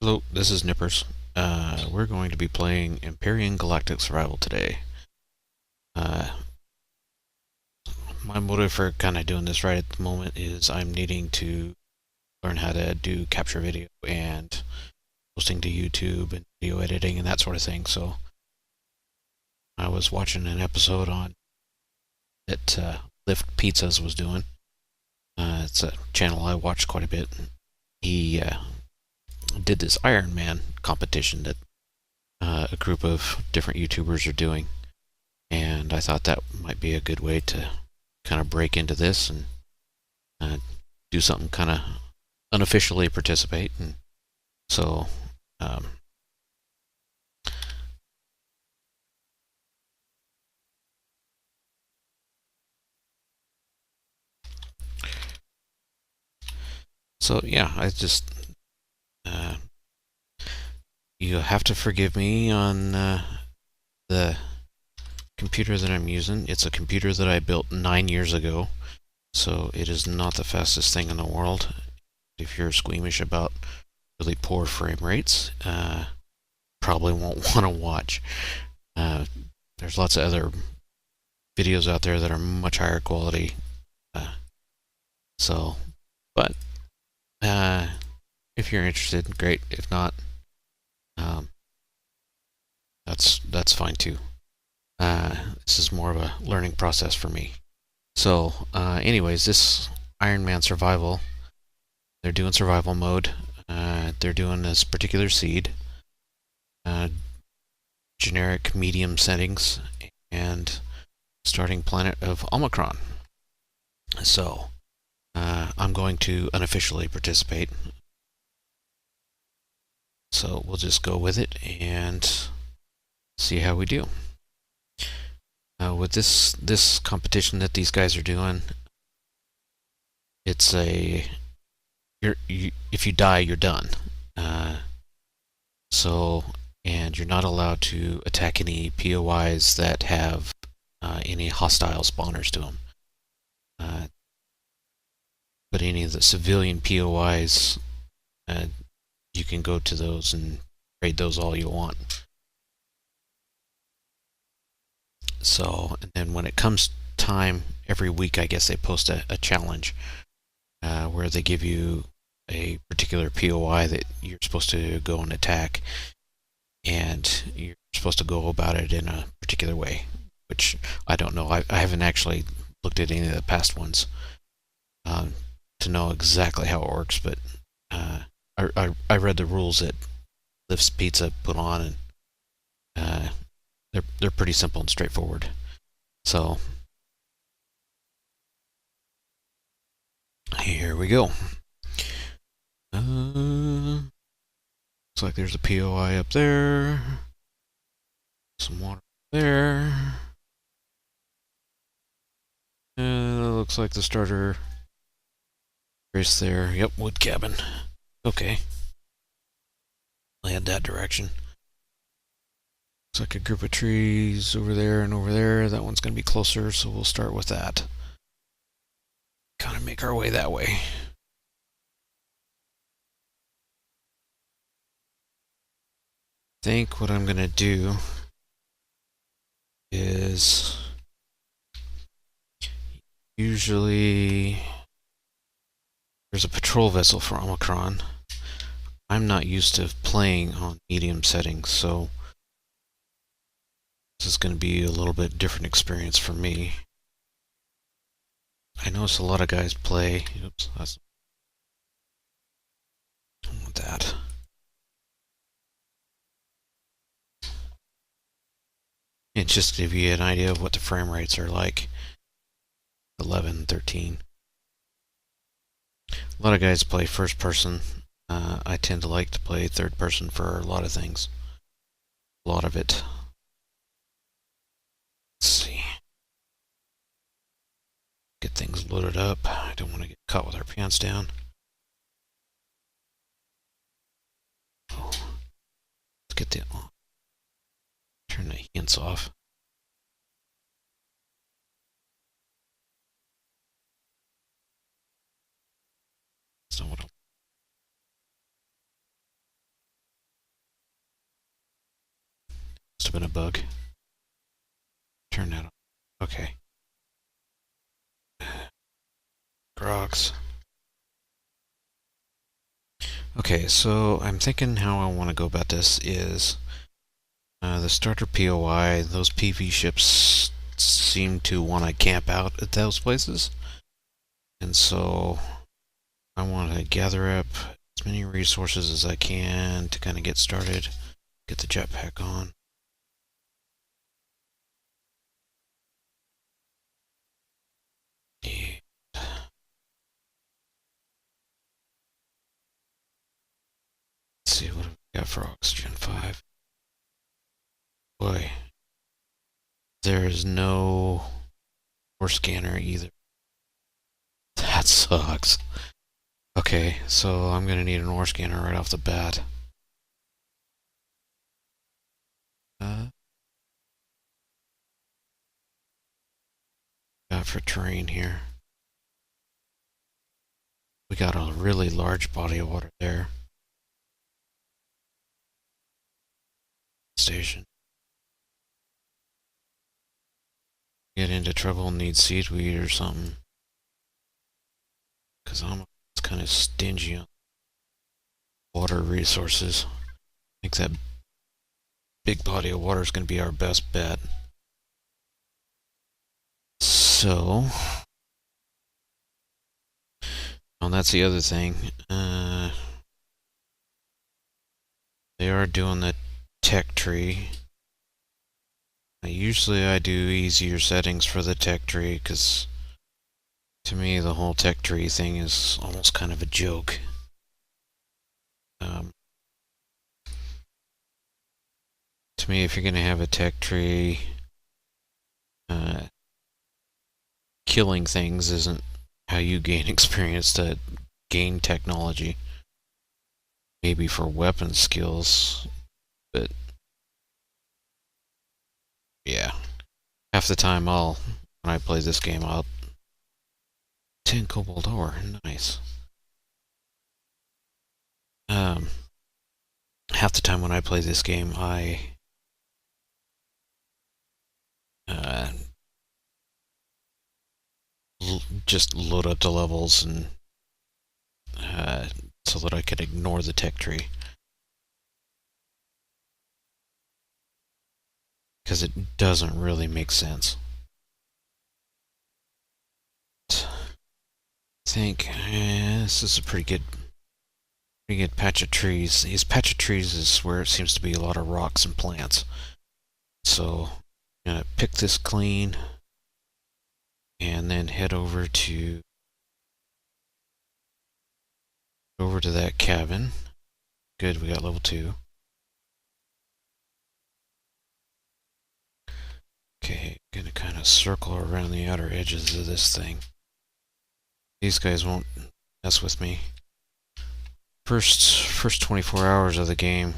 Hello, this is Nippers. We're going to be playing Empyrion Galactic Survival today. Uh, my motive for kind of doing this right at the moment is I'm needing to learn how to do capture video and posting to YouTube and video editing and that sort of thing. So I was watching an episode on that Lift Pizzas was doing. It's a channel I watch quite a bit. He did this Ironman competition that a group of different YouTubers are doing. And I thought that might be a good way to kind of break into this and uh, do something kind of unofficially participate. And so, um, so yeah, I just uh, you have to forgive me on the computer that I'm using. It's a computer that I built 9 years ago, so it is not the fastest thing in the world. If you're squeamish about really poor frame rates, probably won't want to watch. Uh, there's lots of other videos out there that are much higher quality. Uh, so, but uh, if you're interested, great. If not, um, that's fine too. This is more of a learning process for me. So, anyways, this Iron Man survival, they're doing survival mode. They're doing this particular seed, uh, generic medium settings, and starting planet of Omicron. So, I'm going to unofficially participate. So we'll just go with it and see how we do. With this competition that these guys are doing, it's if you die, you're done. Uh, so and you're not allowed to attack any POIs that have any hostile spawners to them. Uh, but any of the civilian POIs, you can go to those and raid those all you want. So, and then when it comes time, every week, I guess they post a challenge where they give you a particular POI that you're supposed to go and attack, and you're supposed to go about it in a particular way, which I don't know. I haven't actually looked at any of the past ones um, to know exactly how it works, but I read the rules that Lift's Pizza put on, and they're pretty simple and straightforward. So here we go. Looks like there's a POI up there. Some water there. Looks like the starter race there. Yep, wood cabin. Okay. I'll head that direction. Looks like a group of trees over there and over there. That one's going to be closer, so we'll start with that. Kind of make our way that way. I think what I'm going to do is usually there's a patrol vessel for Omicron. I'm not used to playing on medium settings, so this is going to be a little bit different experience for me. I notice a lot of guys play. Oops, that's not that. It's just to give you an idea of what the frame rates are like. 11, 13. A lot of guys play first person. I tend to like to play third person for a lot of things. A lot of it. Let's see. Get things loaded up. I don't want to get caught with our pants down. Oh, let's get the turn the hints off. That's not what I have been a bug. Turn that on. Okay. Grox. Okay, so I'm thinking how I want to go about this is the starter POI, those PV ships seem to want to camp out at those places. And so I want to gather up as many resources as I can to kind of get started, get the jetpack on. Let's see what we got for Oxygen 5. Boy, there is no ore scanner either. That sucks. Okay, so I'm gonna need an ore scanner right off the bat. Got for terrain here. We got a really large body of water there. Station. Get into trouble and need seaweed or something. Because I'm kind of stingy on water resources. I think that big body of water is going to be our best bet. So, and that's the other thing. They are doing the tech tree. Usually I do easier settings for the tech tree because to me the whole tech tree thing is almost kind of a joke. To me, if you're going to have a tech tree, killing things isn't how you gain experience to gain technology. Maybe for weapon skills, but yeah. Half the time when I play this game, I'll 10 cobalt ore, nice. Half the time when I play this game, I just load up the levels and so that I could ignore the tech tree. Because it doesn't really make sense. I think this is a pretty good patch of trees. These patch of trees is where it seems to be a lot of rocks and plants. So I'm gonna pick this clean and then head over to that cabin. Good, we got level 2. Okay, gonna kind of circle around the outer edges of this thing. These guys won't mess with me. First 24 hours of the game,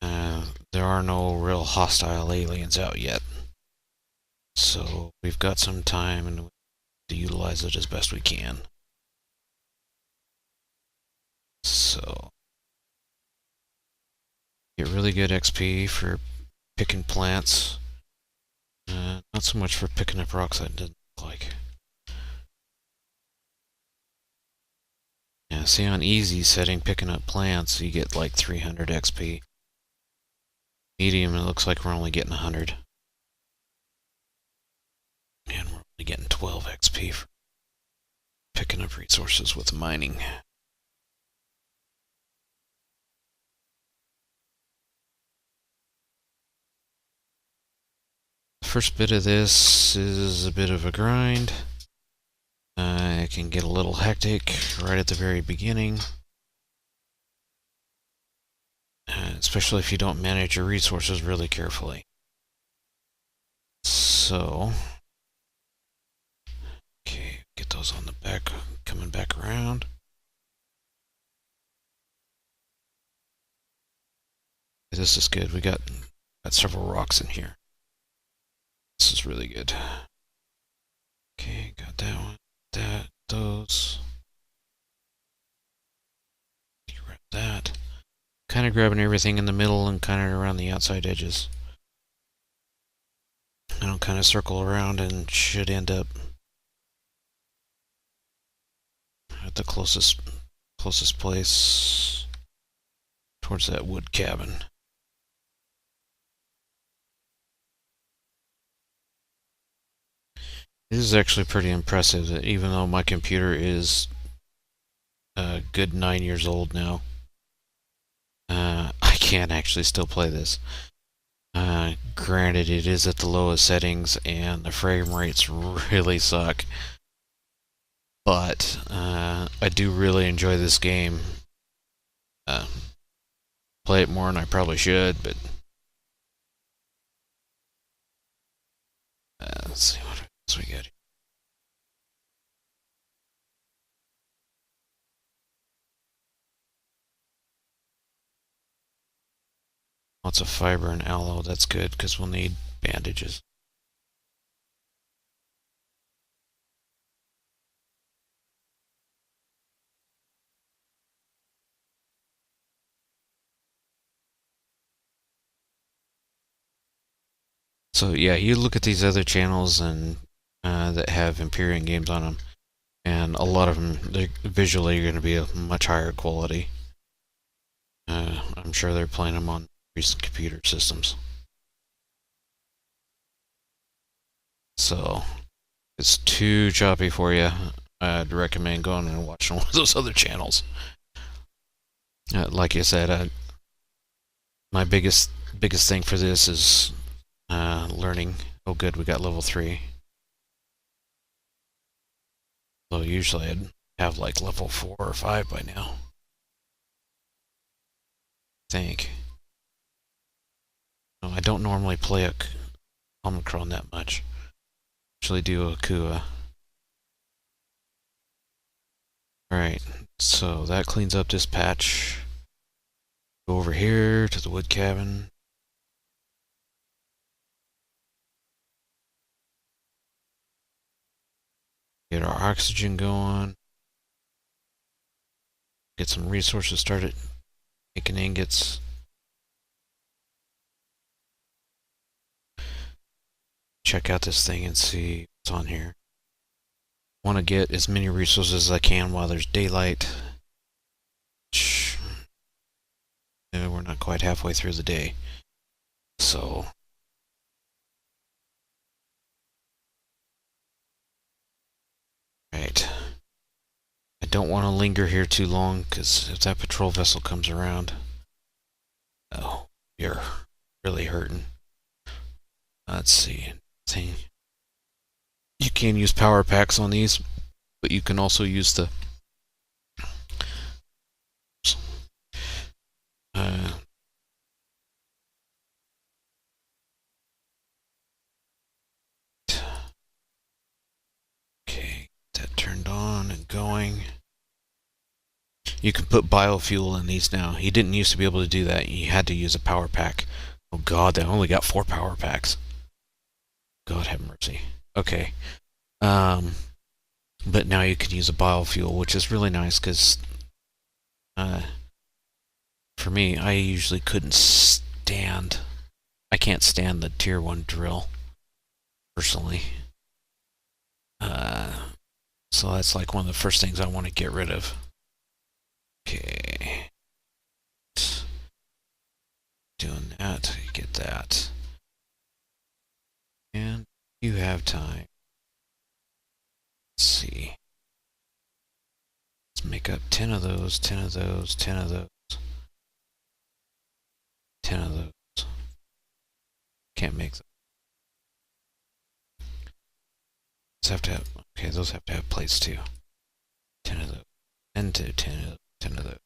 there are no real hostile aliens out yet. So we've got some time and to utilize it as best we can. So get really good XP for picking plants. Not so much for picking up rocks, that didn't look like. Yeah, see on easy setting, picking up plants, you get like 300 XP. Medium, it looks like we're only getting 100. And we're only getting 12 XP for picking up resources with mining. The first bit of this is a bit of a grind. It can get a little hectic right at the very beginning. Especially if you don't manage your resources really carefully. So, okay, get those on the back, coming back around. This is good. We got several rocks in here. This is really good. Okay, got that one, those. Grab that. kind of grabbing everything in the middle and kind of around the outside edges. I don't kind of circle around and should end up at the closest place towards that wood cabin. This is actually pretty impressive that even though my computer is a good 9 years old now, I can actually still play this. Granted, it is at the lowest settings and the frame rates really suck, but I do really enjoy this game. Play it more than I probably should, but let's see what else we got here. Lots of fiber and aloe, that's good because we'll need bandages. So yeah, you look at these other channels and that have Empyrion games on them, and a lot of them, they're visually going to be of much higher quality. I'm sure they're playing them on recent computer systems. So, if it's too choppy for you, I'd recommend going and watching one of those other channels. Like I said, my biggest thing for this is learning. Oh, good, we got level 3. So usually I'd have like level 4 or 5 by now. I think. No, I don't normally play a Omicron that much. Usually do a Kua. Alright, so that cleans up this patch. Go over here to the wood cabin. Get our oxygen going. Get some resources started making ingots. Check out this thing and see what's on here. Want to get as many resources as I can while there's daylight. We're not quite halfway through the day. So right. I don't want to linger here too long because if that patrol vessel comes around, oh, you're really hurting. Let's see. You can use power packs on these, but you can also use the okay, that turned on and going. You can put biofuel in these now. You didn't used to be able to do that. You had to use a power pack. Oh god, they only got 4 power packs. God have mercy. Okay. But now you can use a biofuel, which is really nice because for me, I usually couldn't stand. I can't stand the tier 1 drill personally. So that's like one of the first things I want to get rid of. Okay. Doing that, get that. And you have time. Let's see. Let's make up 10 of those, 10 of those, 10 of those, 10 of those. Can't make them. Those have to have, okay, those have to have plates too. 10 of those. 10 to 10 of those. 10 of those.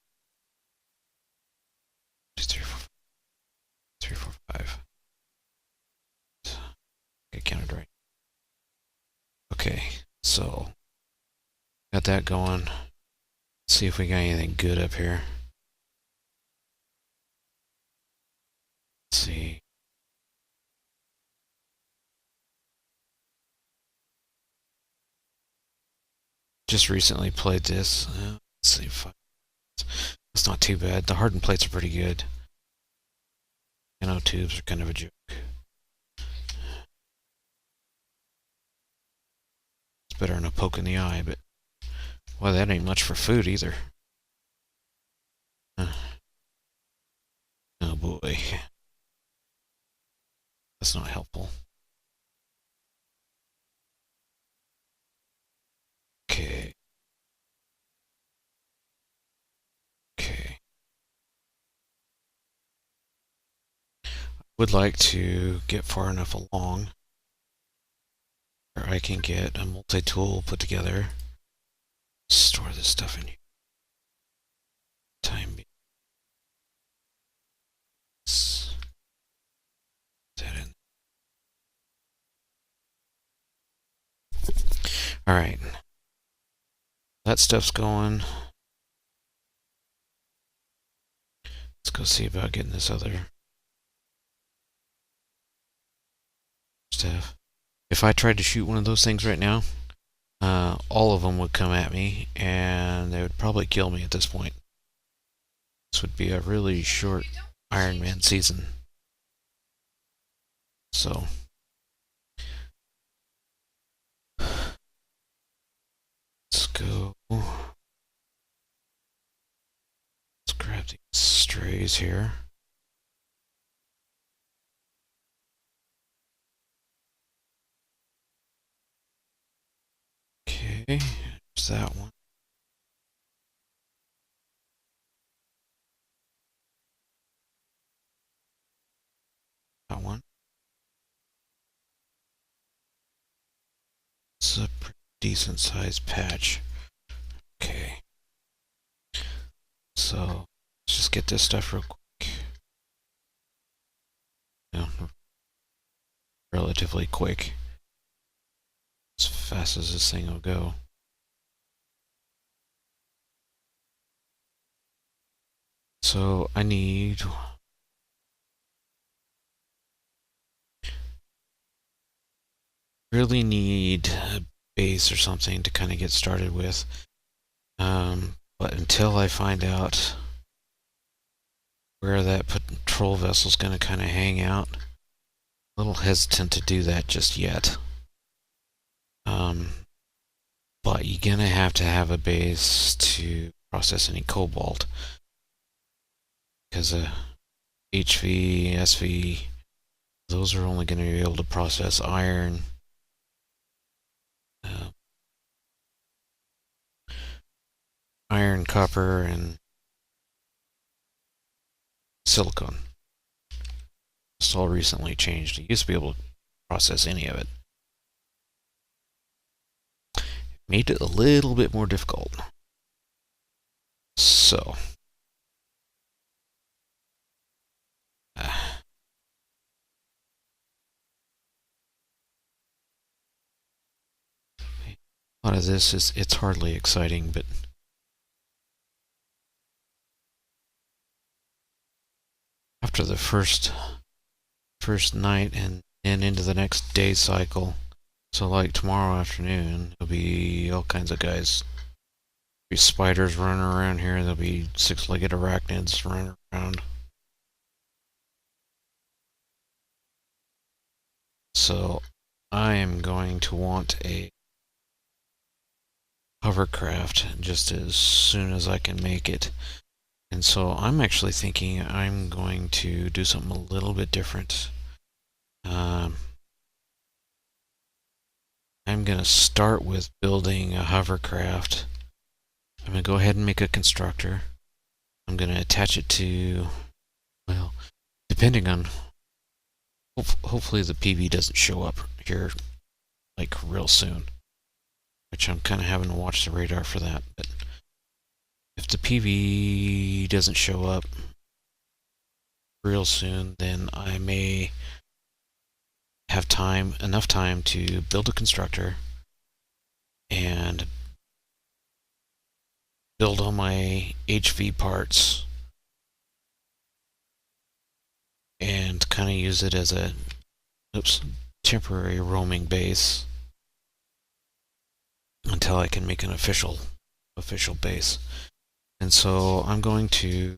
2, 3, 4, 5. 3, 4, 5. I counted right. Okay, so got that going. Let's see if we got anything good up here. Let's see. Just recently played this. Let's see if That's not too bad. The hardened plates are pretty good. Nanotubes are kind of a joke. It's better than a poke in the eye, but well, that ain't much for food either. Oh boy. That's not helpful. Okay. Okay. Would like to get far enough along where I can get a multi-tool put together. Store this stuff in here. Time being. That in. Alright. That stuff's going. Let's go see about getting this other stuff. If I tried to shoot one of those things right now, all of them would come at me and they would probably kill me at this point. This would be a really short Ironman season. So let's go. Let's grab these strays here. Okay, there's that one. That one. It's a pretty decent sized patch. Okay. So let's just get this stuff real quick. Yeah, relatively quick. As fast as this thing will go. So I really need a base or something to kind of get started with. But until I find out where that patrol vessel is going to kind of hang out, a little hesitant to do that just yet. But you're going to have a base to process any cobalt. Because HV, SV, those are only going to be able to process iron. Iron, copper, and silicon. It's all recently changed. It used to be able to process any of it. Made it a little bit more difficult. So. A lot of this it's hardly exciting, but after the first night and into the next day cycle, so like tomorrow afternoon, there'll be all kinds of guys. There'll be spiders running around here, there'll be six-legged arachnids running around. So I am going to want a hovercraft just as soon as I can make it. And so I'm actually thinking I'm going to do something a little bit different. I'm going to start with building a hovercraft. I'm going to go ahead and make a constructor. I'm going to attach it to, well, depending on, hopefully the PV doesn't show up here like real soon, which I'm kind of having to watch the radar for that. But if the PV doesn't show up real soon, then I may have enough time to build a constructor and build all my HV parts and kind of use it as a temporary roaming base until I can make an official base. And so I'm going to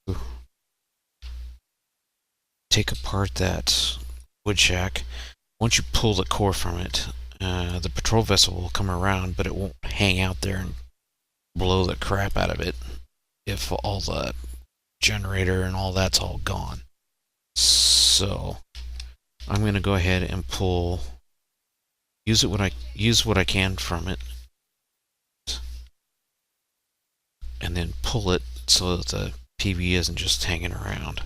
take apart that wood shack. Once you pull the core from it, the patrol vessel will come around, but it won't hang out there and blow the crap out of it if all the generator and all that's all gone. So I'm going to go ahead and use what I can from it, and then pull it so that the PV isn't just hanging around.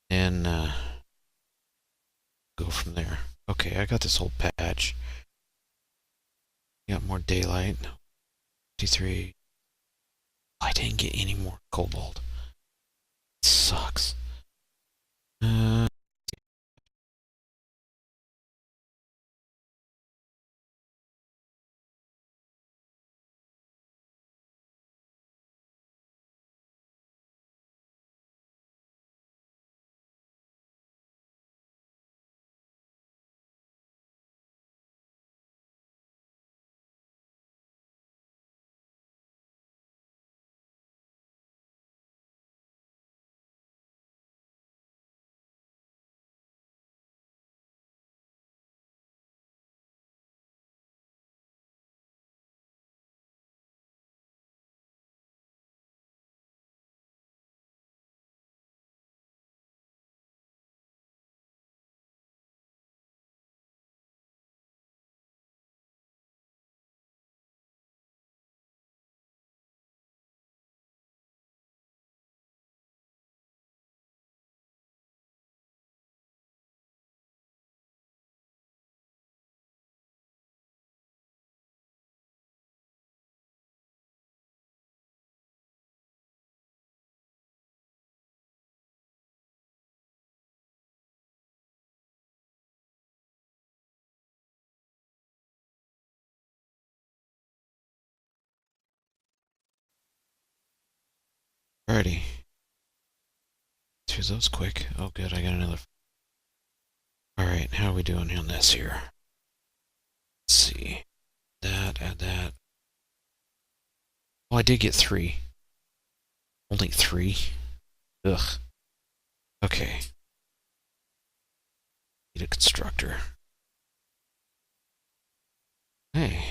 And go from there. Okay, I got this whole patch. Got more daylight. 53. I didn't get any more cobalt. It sucks. Alrighty. Through those quick. Oh, good. I got another. Alright, how are we doing on this here? Let's see. Add that. Oh, I did get 3. Only 3? Ugh. Okay. Need a constructor. Hey.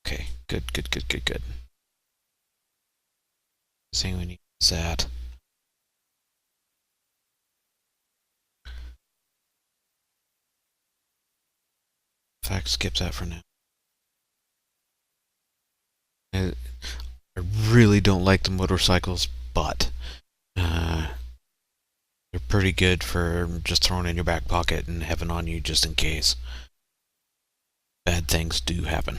Okay. Good. The thing we need is that. In fact, skip that for now. I really don't like the motorcycles, but they're pretty good for just throwing in your back pocket and having on you just in case. Bad things do happen.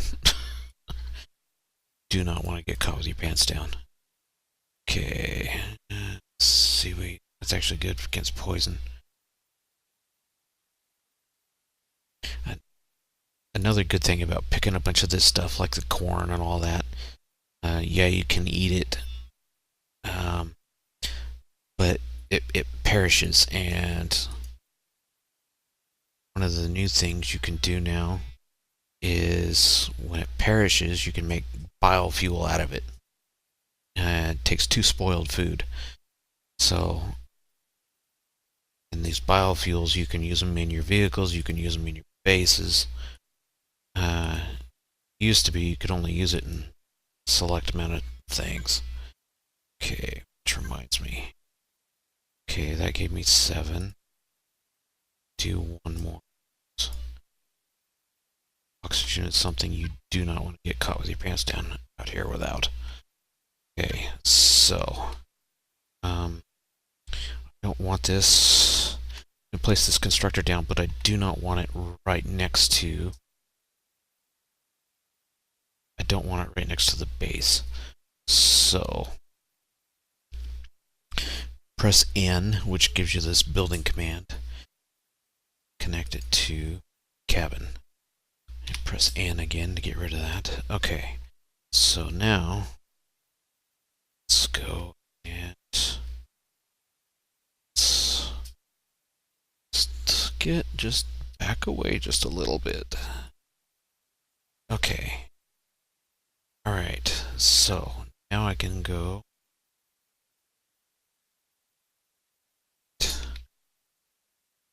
Do not want to get caught with your pants down. Okay. Let's see. That's actually good against poison. Another good thing about picking a bunch of this stuff, like the corn and all that, yeah, you can eat it, but it perishes. And one of the new things you can do now is when it perishes, you can make biofuel out of it. It takes 2 spoiled food. So, in these biofuels, you can use them in your vehicles, you can use them in your bases. Used to be you could only use it in a select amount of things. Okay, which reminds me. Okay, that gave me 7. Do 1 more. Oxygen is something you do not want to get caught with your pants down out here without. Okay, so I don't want this. I'm gonna place this constructor down, but I do not want it right next to. I don't want it right next to the base. So press N, which gives you this building command. Connect it to cabin. And press N again to get rid of that. Okay. So now let's go and let's it, just back away just a little bit. Okay. Alright, so now I can go.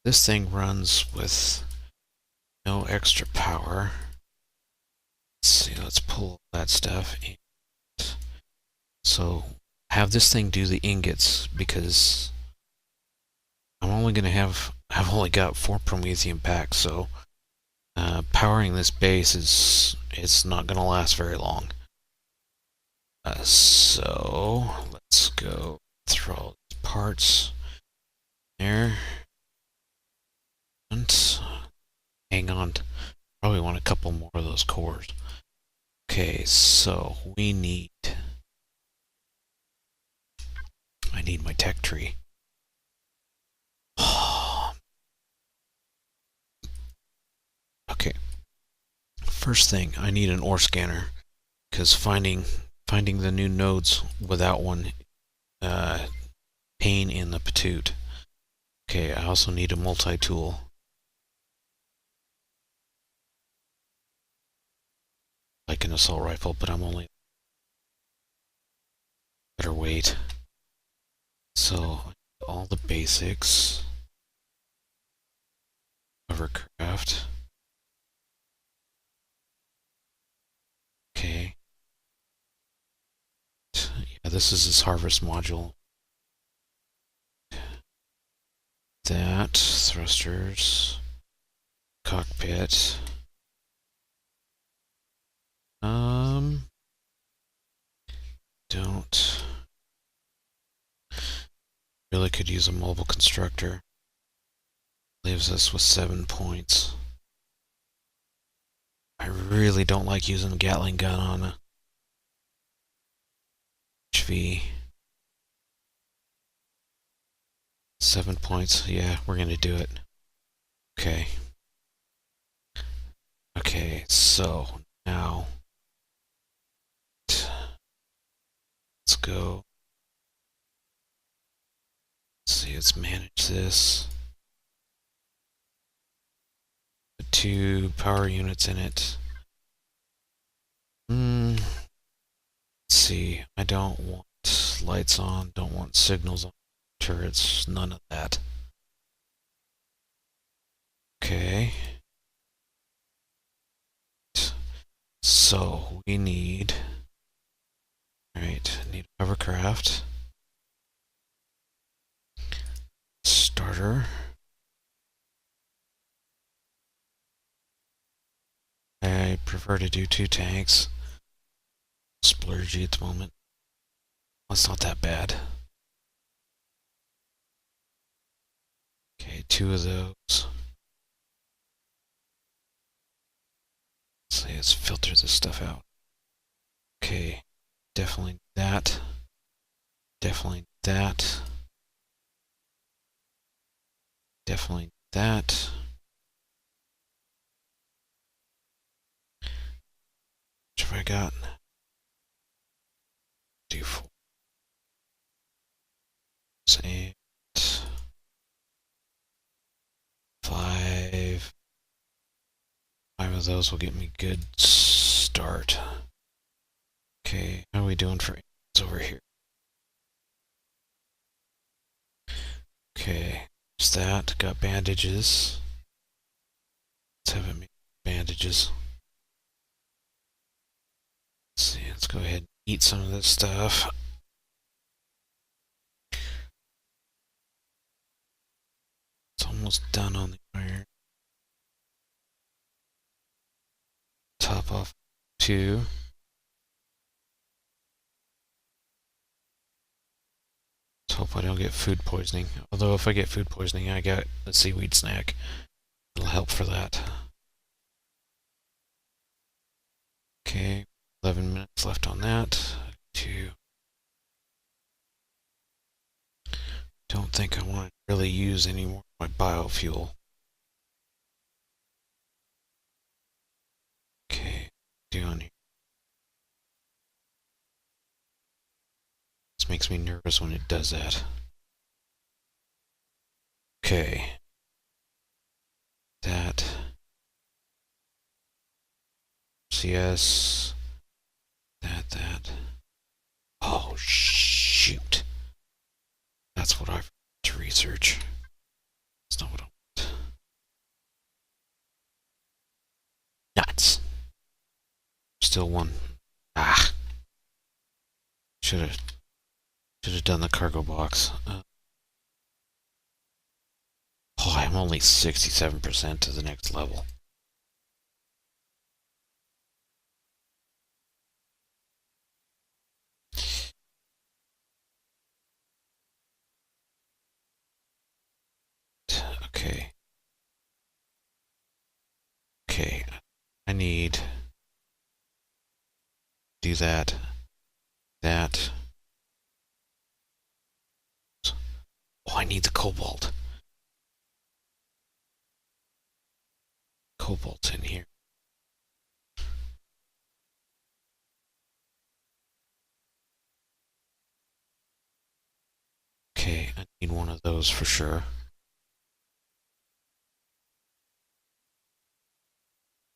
This thing runs with no extra power. Let's see, let's pull that stuff. So have this thing do the ingots because I've only got 4 Promethean packs, so powering this base it's not gonna last very long. So let's go throw all these parts there. And hang on, probably want a couple more of those cores. Okay, so I need my tech tree. Okay, first thing, I need an ore scanner because finding the new nodes without one, pain in the patoot. Okay, I also need a multi-tool. Like an assault rifle, but I'm only better weight. So all the basics. Hovercraft. Okay. Yeah, this is his harvest module. That thrusters, cockpit. Don't really could use a mobile constructor. Leaves us with 7 points. I really don't like using a Gatling gun on a HV. 7 points. Yeah, we're gonna do it. Okay. Okay, so now let's go. Let's see, let's manage this. The 2 power units in it. Let's see, I don't want lights on, don't want signals on turrets, none of that. Okay. So we need. Alright, need hovercraft. Starter. I prefer to do 2 tanks. Splurgy at the moment. That's not that bad. Okay, 2 of those. Let's see, let's filter this stuff out. Okay, definitely that. Definitely that. Definitely that. What have I got? Do 4. Save. 5. 5 of those will get me good start. Okay, how are we doing for over here? Okay, there's that. Got bandages. Let's have it make bandages. Let's see, let's go ahead and eat some of this stuff. It's almost done on the iron. Top off 2. Let's hope I don't get food poisoning. Although if I get food poisoning, I got a seaweed snack. It'll help for that. Okay, 11 minutes left on that. 2. Don't think I want to really use any more of my biofuel. Okay, down here. This makes me nervous when it does that. Okay. CS. That. Oh, shoot. That's what I forgot to research. That's not what I want. Nuts. Still one. Ah. Should have done the cargo box. Oh, I'm only 67% to the next level. Okay. Okay. I need to do that. That. Oh, I need the cobalt. Cobalt's in here. Okay, I need one of those for sure.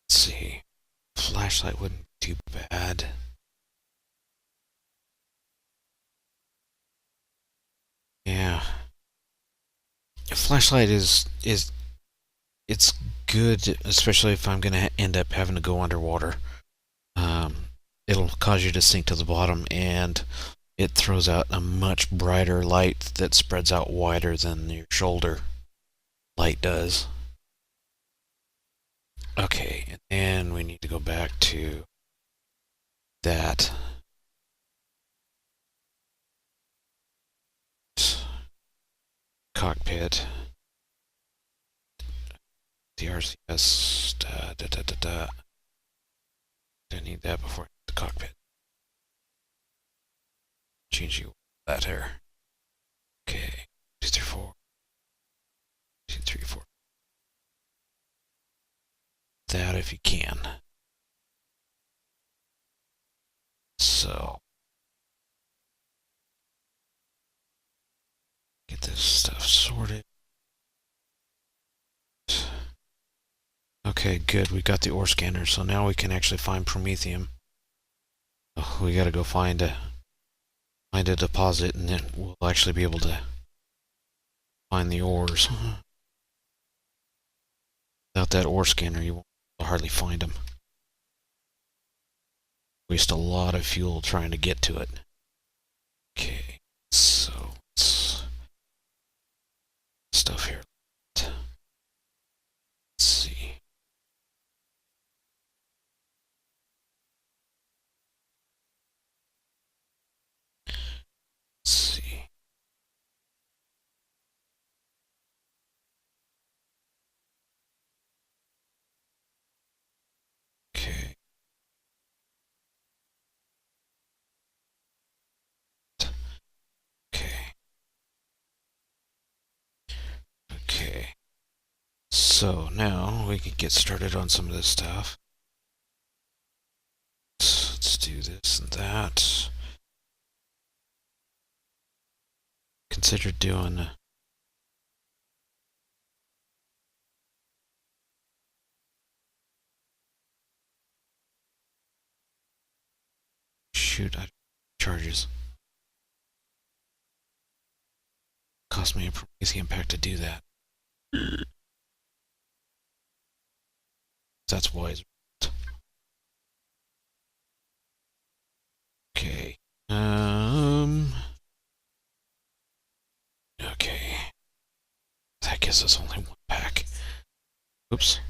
Let's see. Flashlight wouldn't be too bad. Yeah. A flashlight is it's good, especially if I'm gonna end up having to go underwater. It'll cause you to sink to the bottom, and it throws out a much brighter light that spreads out wider than your shoulder light does. Okay, and then we need to go back to that cockpit. The RCS. I need that before the cockpit. Change you that here. Okay. 2, 3, 4. 2, 3, 4. That if you can. So get this stuff sorted. Okay, good. We got the ore scanner, so now we can actually find promethium. Oh, we gotta go find a deposit, and then we'll actually be able to find the ores. Without that ore scanner, you won't hardly find them. Waste a lot of fuel trying to get to it. Okay, so let's stuff here. Let's see. Let's see. Okay. Okay. Okay. So now we can get started on some of this stuff. Let's do this and that. Consider doing. Shoot, I charges. Cost me a Promethean pack to do that. That's wise. Okay. Okay. That gives us only one pack. Oops.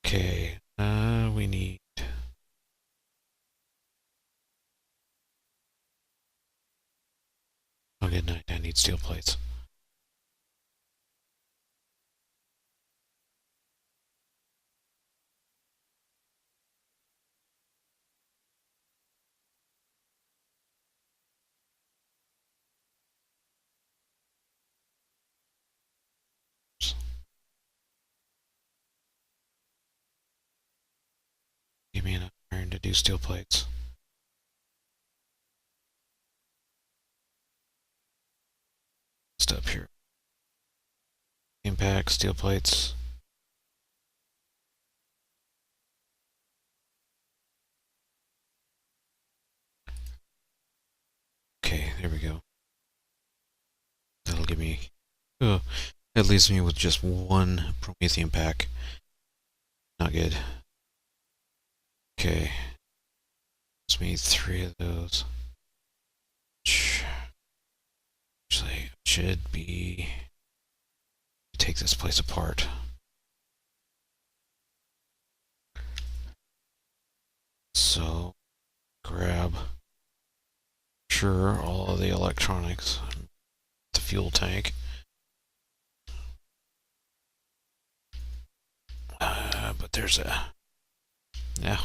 Okay. We need. Oh, good night. I need steel plates. Give me enough iron to do steel plates. Step here. Impact, steel plates. Here we go. That'll give me... Oh, that leaves me with just one Promethean pack. Not good. Okay. Let's need 3 of those. Actually, should be... Take this place apart. So, grab... Sure, all of the electronics. The fuel tank. But there's a... Yeah.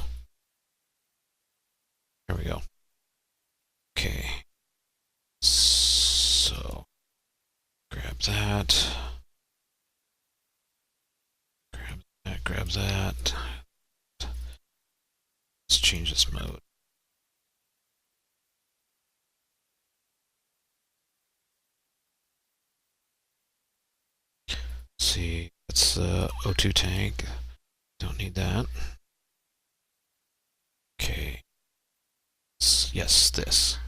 There we go. Okay. So, grab that. Grab that. Let's change this mode. Let's see, that's the O2 tank. Don't need that. Okay. Yes, this.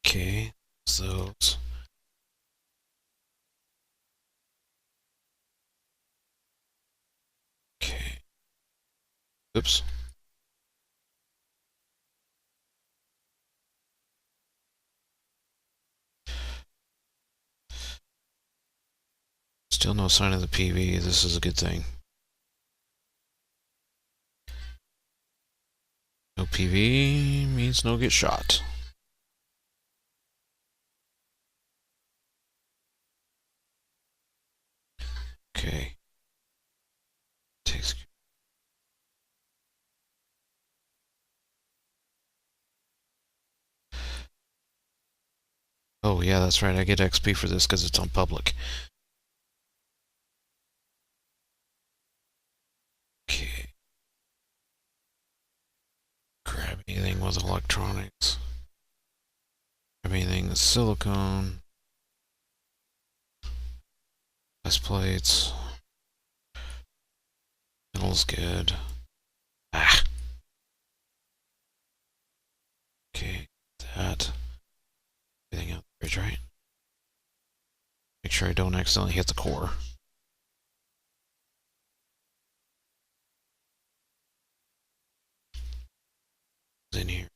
Okay, those. Okay. Oops. Still no sign of the PV. This is a good thing. No PV means no get shot. Okay. Takes. Oh yeah, that's right. I get XP for this because it's on public. Okay. Grab anything with electronics. Grab anything with silicone. Glass plates. Metal's good. Ah. Okay. That. Everything out the fridge, right? Make sure I don't accidentally hit the core. It's in here. I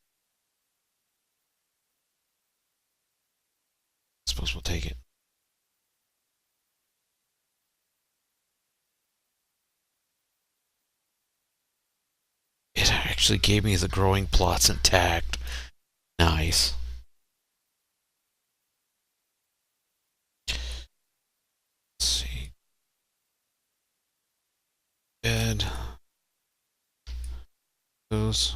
suppose we'll take it. It actually gave me the growing plots intact. Nice. Let's see. Bed. Those.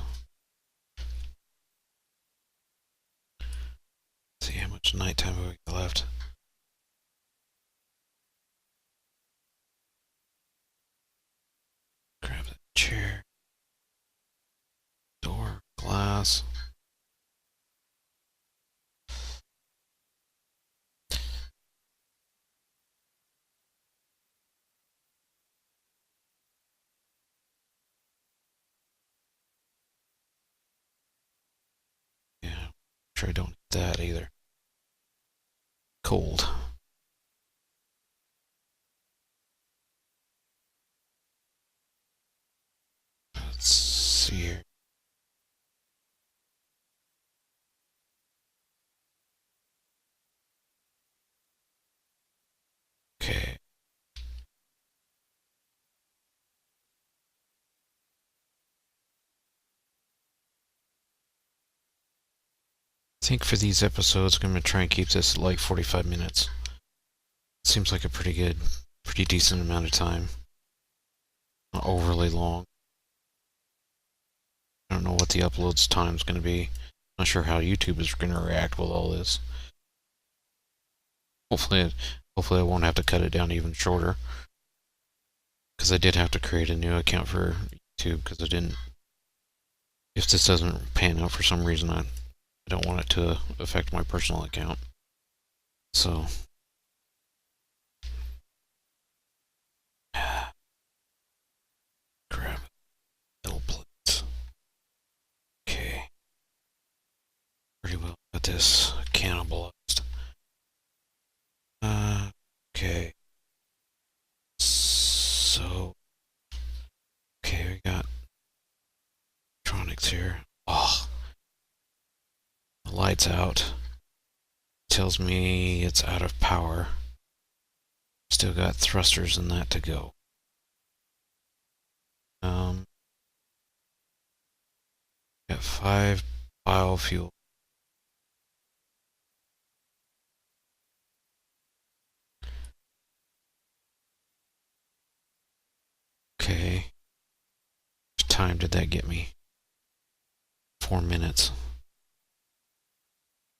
Let's see how much nighttime have we got left. Grab that chair. Door. Glass. Yeah. Sure I don't need that either. Cold. Let's see here. Okay. I think for these episodes, I'm going to try and keep this at like 45 minutes. Seems like a pretty decent amount of time. Not overly long. I don't know what the uploads time's going to be. Not sure how YouTube is going to react with all this. Hopefully I won't have to cut it down even shorter. Because I did have to create a new account for YouTube because I didn't. If this doesn't pan out for some reason, I don't want it to affect my personal account. So. Grab metal plates. Okay. pretty well got this cannibalized. Okay. So, okay, we got electronics here. Oh, the light's out. Tells me it's out of power. Still got thrusters and that to go. Got 5 biofuel. Okay. How much time did that get me? 4 minutes.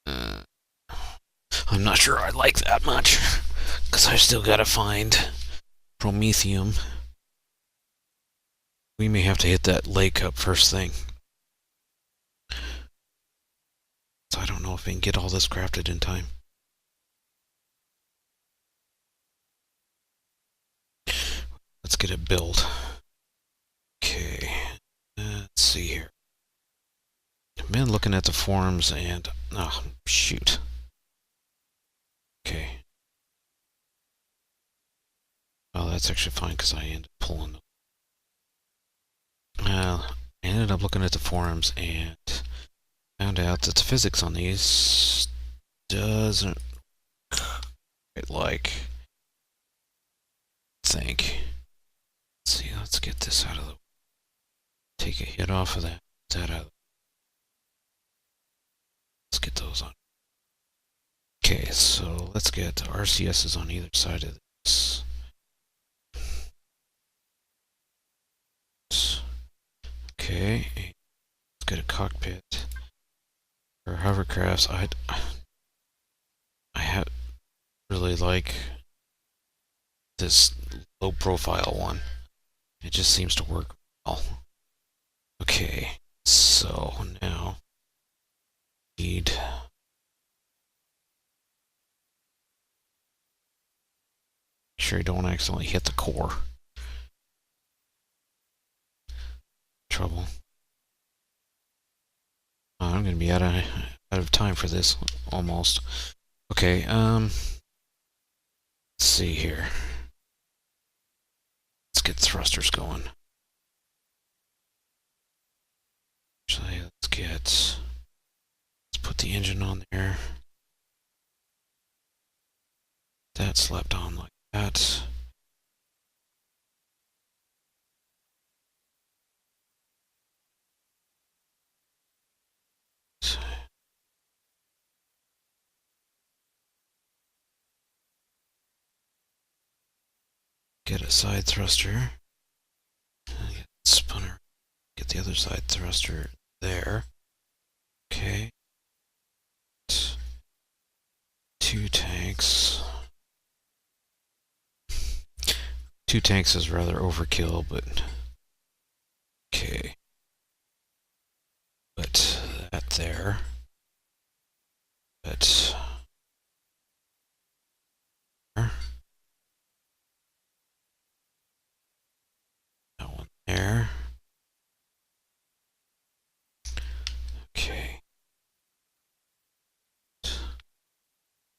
I'm not sure I like that much. Because I've still got to find promethium. We may have to hit that lake up first thing. So I don't know if we can get all this crafted in time. Let's get it built. Okay. Let's see here. I've been looking at the forums and... oh, shoot. Okay. Well, that's actually fine because I ended up pulling them. I ended up looking at the forums and found out that the physics on these doesn't quite like think. Let's see, let's get this out of the way. Take a hit off of that. That out. Let's get those on. Okay, so let's get RCSs on either side of this. Okay, let's get a cockpit. For hovercrafts, I have really like this low profile one. It just seems to work well. Okay, so now need sure you don't accidentally hit the core. Trouble. I'm gonna be out of time for this almost. Okay, let's see here. Let's get thrusters going. Actually, let's put the engine on there. That slapped on like that. Get a side thruster. Get spinner. Get the other side thruster there. Okay. 2 tanks. 2 tanks is rather overkill, but okay. Put that there. But that one there. Okay.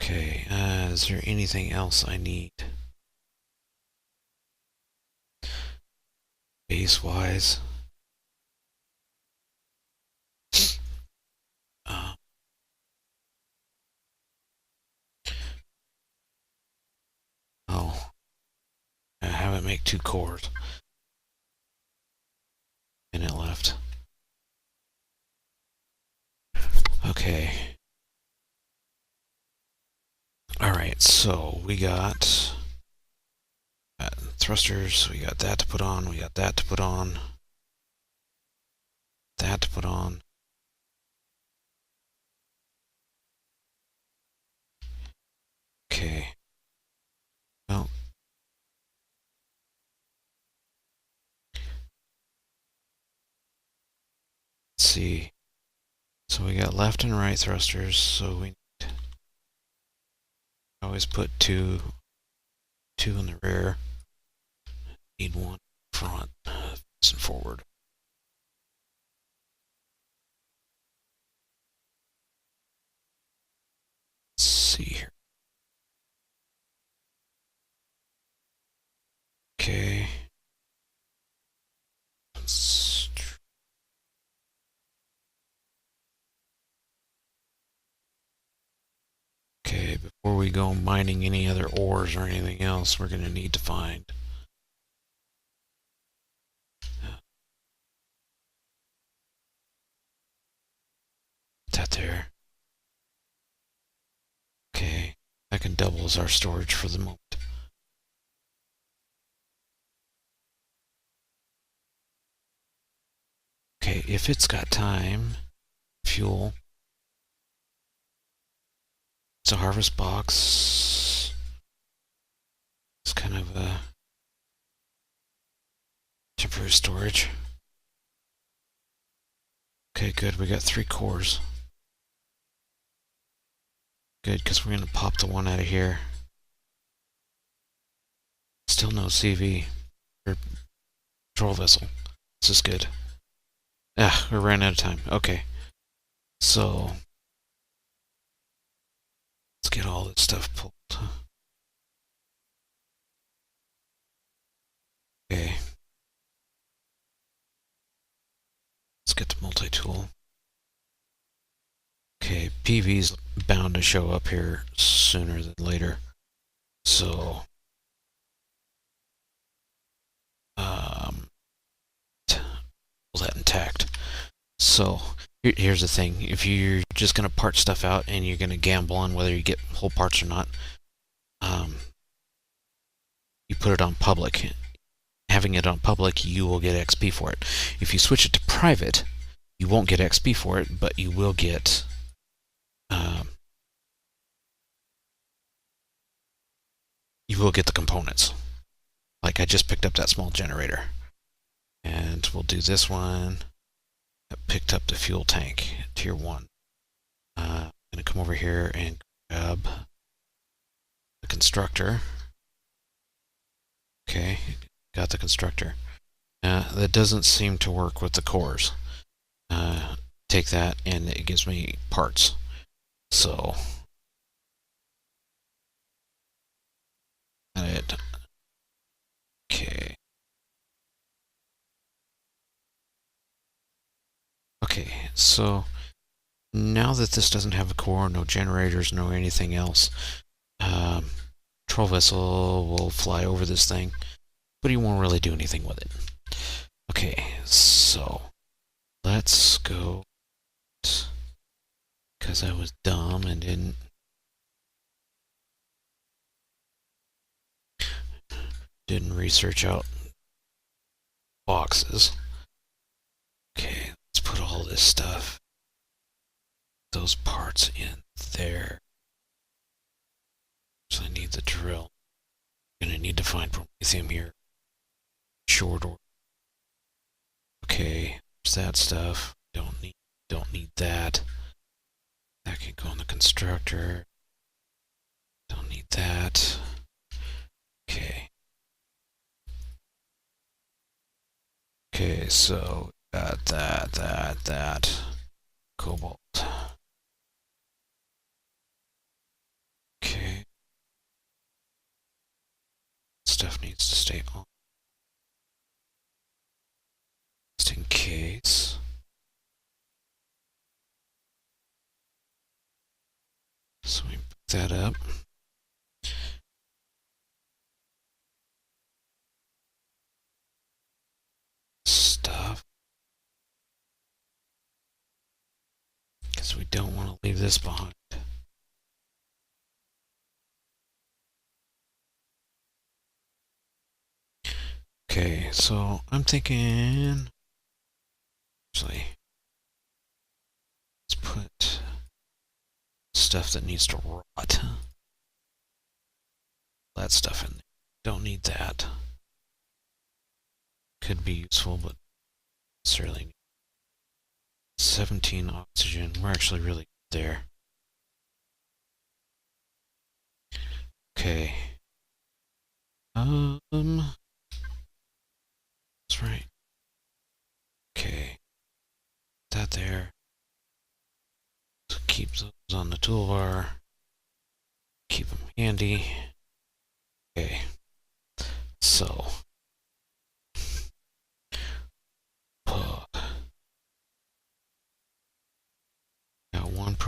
Okay. Is there anything else I need? Base wise. Oh. I have it make 2 cores. And it left. Okay. Alright, so we got thrusters, we got that to put on, we got that to put on, that to put on. Okay. Well, let's see. So we got left and right thrusters, so we always put two in the rear. Need 1 front, facing forward. Okay. Okay, before we go mining any other ores or anything else, we're going to need to find that there. Okay, that can double as our storage for the moment. Okay, if it's got time, fuel. It's a harvest box. It's kind of a temporary storage. Okay, good. We got 3 cores. Good, because we're going to pop the one out of here. Still no CV. Or patrol vessel. This is good. Ah, we ran out of time. Okay. So, let's get all this stuff pulled. Okay. Let's get the multi-tool. Okay, PV's bound to show up here sooner than later. So, pull that intact. So, here's the thing. If you're just going to part stuff out and you're going to gamble on whether you get whole parts or not, you put it on public. Having it on public, you will get XP for it. If you switch it to private, you won't get XP for it, but you will get the components. Like I just picked up that small generator. And we'll do this one. I picked up the fuel tank, tier 1. I'm going to come over here and grab the constructor. Okay, got the constructor. That doesn't seem to work with the cores. Take that and it gives me parts. So, it. Okay. Okay, so now that this doesn't have a core, no generators, no anything else, patrol vessel will fly over this thing, but he won't really do anything with it. Okay, so let's go, because I was dumb and didn't research out boxes. Okay, let's put all this stuff, those parts in there. So I need the drill. I'm gonna need to find promethium here. Short order. Okay, there's that stuff. Don't need that. That can go on the constructor. Don't need that. Okay. Okay, so got that. Cobalt. Okay. Stuff needs to stay on. Just in case. So we put that up. Stuff. Because we don't want to leave this behind. Okay, so I'm thinking. Actually, let's put stuff that needs to rot. That stuff in there. Don't need that. Could be useful, but necessarily need 17 oxygen. We're actually really good there. Okay. That's right. Okay. That there. So keep those on the toolbar. Keep them handy. Okay. So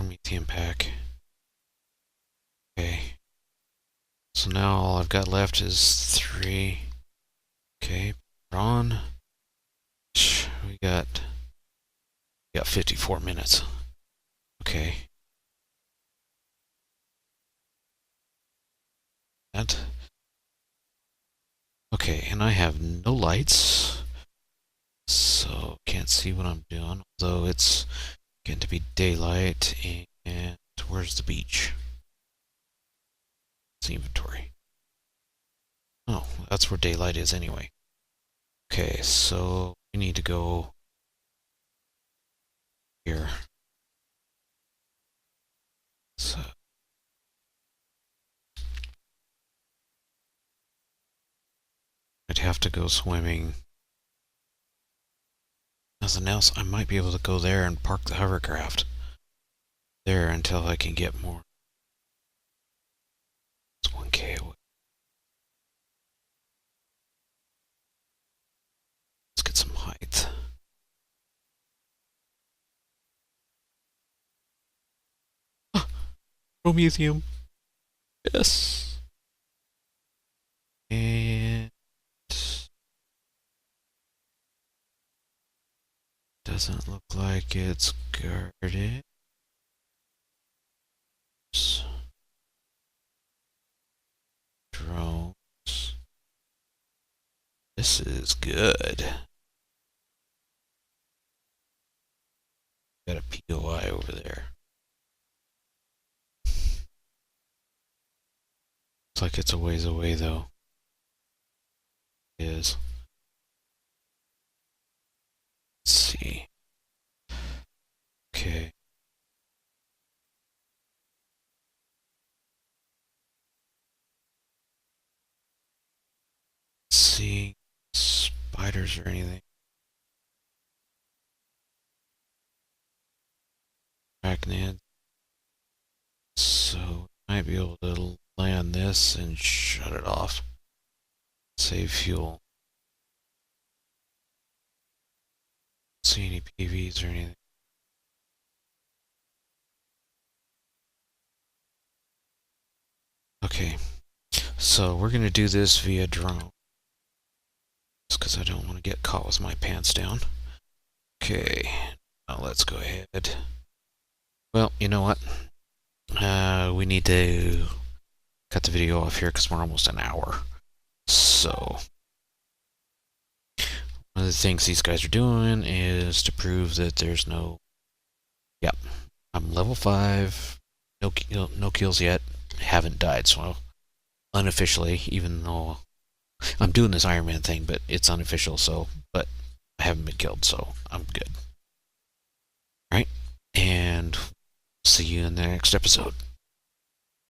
Promethean pack. Okay. So now all I've got left is 3. Okay, on. We got 54 minutes. Okay. That. Okay, and I have no lights, so can't see what I'm doing. Although it's getting to be daylight, and where's the beach? It's the inventory. Oh, that's where daylight is anyway. Okay, so we need to go here. So I'd have to go swimming. Nothing else. I might be able to go there and park the hovercraft there until I can get more. It's 1K away. Let's get some height. Ah, Prometheum. Yes. And doesn't look like it's guarded. Drones. This is good. Got a POI over there. Looks like it's a ways away though. It is. Let's see. Okay. Let's see. Spiders or anything. Arachnids. So I might be able to land this and shut it off. Save fuel. See any PVs or anything. Okay, so we're gonna do this via drone. Just because I don't want to get caught with my pants down. Okay, now let's go ahead. Well, you know what? We need to cut the video off here because we're almost an hour. So, one of the things these guys are doing is to prove that there's no... Yep, I'm level 5, no kills yet, haven't died, so unofficially, even though I'm doing this Iron Man thing, but it's unofficial, so, but I haven't been killed, so I'm good. Alright, and see you in the next episode.